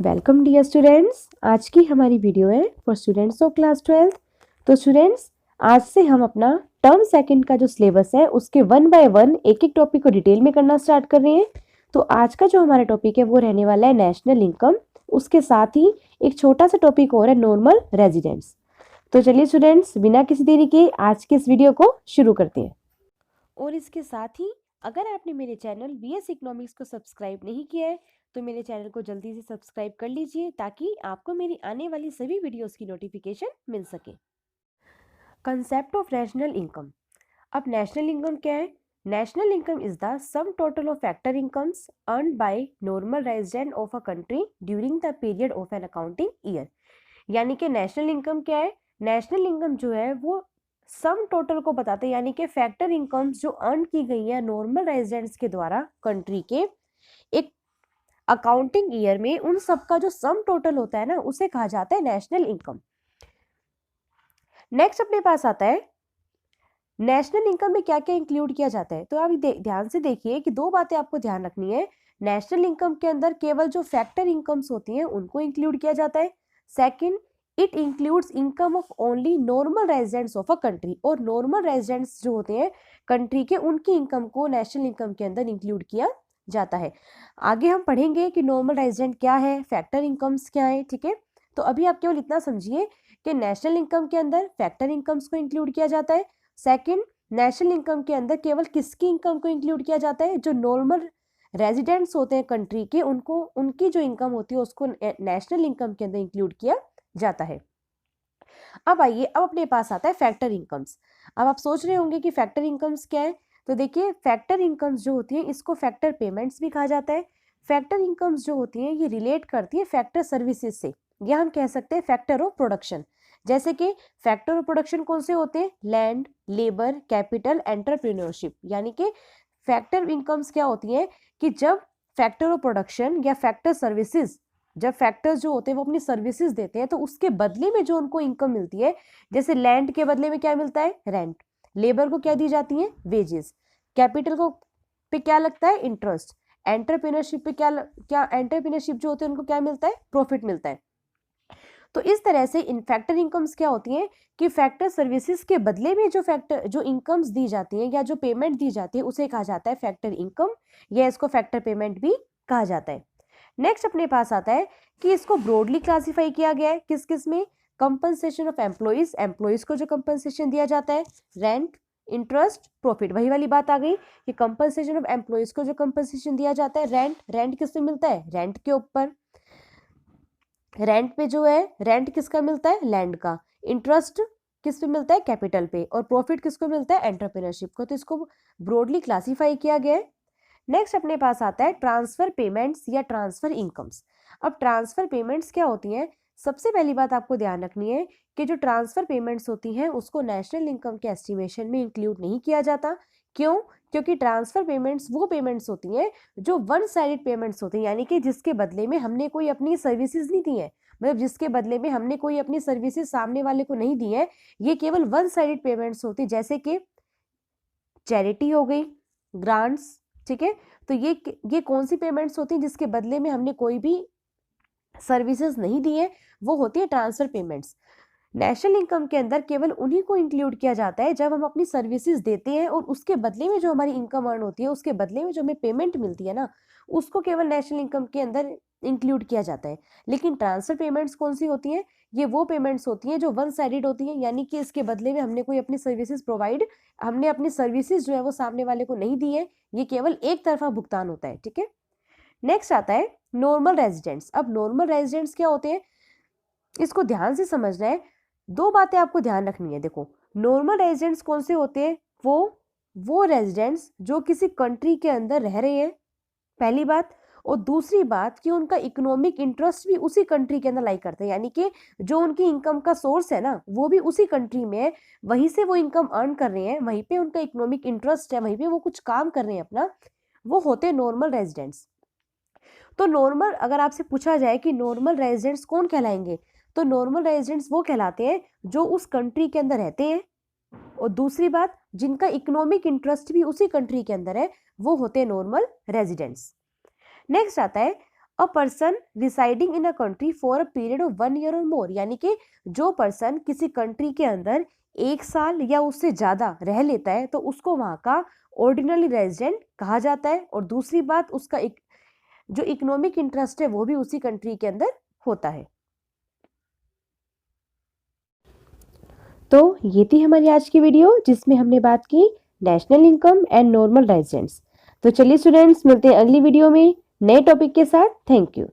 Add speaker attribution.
Speaker 1: Welcome dear students. आज की हमारी वीडियो है फॉर स्टूडेंट्स ऑफ क्लास 12। तो स्टूडेंट्स, आज से हम अपना टर्म सेकंड का जो सिलेबस है उसके वन बाय वन एक एक टॉपिक को डिटेल में करना स्टार्ट कर रहे हैं। तो आज का जो हमारा टॉपिक है वो रहने वाला है नेशनल इनकम। उसके साथ ही एक छोटा सा टॉपिक और है नॉर्मल रेजिडेंट्स। तो चलिए स्टूडेंट्स, बिना किसी देरी के आज के इस वीडियो को शुरू करते हैं। और इसके साथ ही अगर आपने मेरे चैनल बीएस इकोनॉमिक्स को सब्सक्राइब नहीं किया है तो मेरे चैनल को जल्दी से सब्सक्राइब कर लीजिए ताकि आपको मेरी आने वाली सभी वीडियोस की नोटिफिकेशन मिल सके। Concept of national income. अब नेशनल इनकम क्या है? National income is the sum total of factor incomes earned by normal resident of a country during the period of an accounting year. यानी कि national income क्या है? National income जो है वो सम टोटल को बताते हैं, यानी कि फैक्टर इनकम्स जो अर्न की गई है नॉर्मल रेजिडेंट्स के द्वारा कंट्री के एक अकाउंटिंग ईयर में, उन सब का जो सम टोटल होता है ना, उसे कहा जाता है नेशनल इनकम। नेक्स्ट अपने पास आता है नेशनल इनकम में क्या क्या इंक्लूड किया जाता है। तो आप ध्यान से देखिए कि दो बातें आपको ध्यान रखनी है। नेशनल इनकम के अंदर केवल जो फैक्टर इनकम्स होती हैं उनको इंक्लूड किया जाता है। Second, it includes income of only normal residents of a country. और नॉर्मल रेजिडेंट्स जो होते हैं कंट्री के, उनकी इनकम को नेशनल इनकम के अंदर इंक्लूड किया जाता है। आगे हम पढ़ेंगे कि नॉर्मल रेजिडेंट क्या है, फैक्टर इनकम्स क्या है। ठीक है, तो अभी आप केवल इतना समझिए कि नेशनल इनकम के अंदर फैक्टर इनकम्स को इंक्लूड किया जाता है। सेकंड, नेशनल इनकम के अंदर केवल किसकी इनकम को इंक्लूड किया जाता है? जो नॉर्मल रेजिडेंट्स होते हैं कंट्री के, उनको, उनकी जो इनकम होती है उसको नेशनल इनकम के अंदर इंक्लूड किया जाता है। अब आइए, अब अपने पास आता है फैक्टर इनकम्स। अब आप सोच रहे होंगे कि फैक्टर इनकम्स क्या है। तो देखिए, फैक्टर इनकम्स जो होती है इसको फैक्टर पेमेंट्स भी कहा जाता है। फैक्टर इनकम्स जो होती हैं ये रिलेट करती है फैक्टर सर्विसेज से, या हम कह सकते हैं फैक्टर ऑफ प्रोडक्शन। जैसे कि फैक्टर ऑफ प्रोडक्शन कौन से होते हैं? Land, labour, capital, entrepreneurship. यानी कि फैक्टर इनकम्स क्या होती है कि जब फैक्टर ऑफ प्रोडक्शन या फैक्टर सर्विसेज, जब फैक्टर्स जो होते हैं वो अपनी सर्विसेज देते हैं तो उसके बदले में जो उनको इनकम मिलती है, जैसे लैंड के बदले में क्या मिलता है? रेंट। लेबर को क्या दी जाती है? वेजेस। कैपिटल को पे क्या लगता है? इंटरेस्ट। एंटरप्रेन्योरशिप पे क्या एंटरप्रेन्योरशिप जो होते हैं उनको क्या मिलता है? प्रॉफिट मिलता है। तो इस तरह से इन फैक्टर इनकम्स क्या होती हैं कि फैक्टर सर्विसेज के बदले में जो इनकम्स दी जाती हैं या जो पेमेंट दी जाती है उसे कहा जाता है फैक्टर इनकम, या इसको फैक्टर पेमेंट भी कहा जाता है। नेक्स्ट अपने पास आता है कि इसको ब्रॉडली क्लासिफाई किया गया है किस किस में? कंपनसेशन ऑफ एम्प्लॉइज, एम्प्लॉइज को जो कंपनसेशन दिया जाता है। रेंट, इंटरेस्ट, प्रॉफिट, वही वाली बात आ गई कि कंपनसेशन ऑफ एम्प्लॉइज को जो कंपनसेशन दिया जाता है। रेंट, रेंट किस में मिलता है? रेंट के ऊपर। रेंट पे जो है, रेंट किसका मिलता है? लैंड का। इंटरेस्ट किस पे मिलता है? कैपिटल पे। और प्रॉफिट किसको मिलता है? एंटरप्रेन्योरशिप को। तो इसको ब्रॉडली क्लासिफाई किया गया है। नेक्स्ट अपने पास आता है ट्रांसफर पेमेंट्स या ट्रांसफर इनकम्स। अब ट्रांसफर पेमेंट्स क्या होती हैं? सबसे पहली बात आपको ध्यान रखनी है कि जो ट्रांसफर पेमेंट्स होती हैं उसको नेशनल इनकम के एस्टिमेशन में इंक्लूड नहीं किया जाता। क्यों? क्योंकि ट्रांसफर पेमेंट्स वो पेमेंट्स होती हैं जो वन साइडेड पेमेंट्स होती हैं, यानी कि जिसके बदले में हमने कोई अपनी सर्विसेज नहीं दी है, मतलब जिसके बदले में हमने कोई अपनी सर्विसेज सामने वाले को नहीं दी है। ये केवल वन साइडेड पेमेंट्स होती है, जैसे कि चैरिटी हो गई, ग्रांट्स। ठीक है, तो ये कौन सी पेमेंट्स होती हैं जिसके बदले में हमने कोई भी सर्विसेज नहीं दी है? वो होती है ट्रांसफर पेमेंट्स। नेशनल इनकम के अंदर केवल उन्हीं को इंक्लूड किया जाता है जब हम अपनी सर्विसेज देते हैं और उसके बदले में जो हमारी इनकम अर्न होती है, उसके बदले में जो हमें पेमेंट मिलती है ना, उसको केवल नेशनल इनकम के अंदर इंक्लूड किया जाता है। लेकिन ट्रांसफर पेमेंट्स कौन सी होती हैं? ये वो पेमेंट्स होती हैं जो वन साइडेड होती हैं, यानी कि इसके बदले में हमने कोई अपनी सर्विसेज हमने अपनी सर्विसेज जो है वो सामने वाले को नहीं दी है। ये केवल एक तरफा भुगतान होता है। ठीक है, नेक्स्ट आता है नॉर्मल रेजिडेंट्स। अब नॉर्मल रेजिडेंट्स क्या होते हैं, इसको ध्यान से समझना है। दो बातें आपको ध्यान रखनी है। देखो, नॉर्मल रेजिडेंट्स कौन से होते हैं? वो रेजिडेंट्स जो किसी कंट्री के अंदर रह रहे हैं, पहली बात। और दूसरी बात कि उनका इकोनॉमिक इंटरेस्ट भी उसी कंट्री के अंदर लाई करते हैं, यानी कि जो उनकी इनकम का सोर्स है ना वो भी उसी कंट्री में है, वहीं से वो इनकम अर्न कर रहे हैं, वहीं पे उनका इकोनॉमिक इंटरेस्ट है, वहीं पे वो कुछ काम कर रहे हैं अपना। वो होते हैं नॉर्मल रेजिडेंट्स। तो नॉर्मल, अगर आपसे पूछा जाए कि नॉर्मल रेजिडेंट्स कौन कहलाएंगे, तो नॉर्मल रेजिडेंट्स वो कहलाते हैं जो उस कंट्री के अंदर रहते हैं, और दूसरी बात जिनका इकोनॉमिक इंटरेस्ट भी उसी कंट्री के अंदर है, वो होते हैं नॉर्मल रेजिडेंट्स। नेक्स्ट आता है a person residing in a country for a period of 1 year और मोर, यानी कि जो पर्सन किसी कंट्री के अंदर 1 साल या उससे ज्यादा रह लेता है तो उसको वहां का ऑर्डिनरी रेजिडेंट कहा जाता है। और दूसरी बात, उसका एक जो इकोनॉमिक इंटरेस्ट है वो भी उसी कंट्री के अंदर होता है। तो ये थी हमारी आज की वीडियो जिसमें हमने बात की national income and normal residents. तो चलिए स्टूडेंट्स, मिलते हैं अगली वीडियो में नए टॉपिक के साथ। Thank you.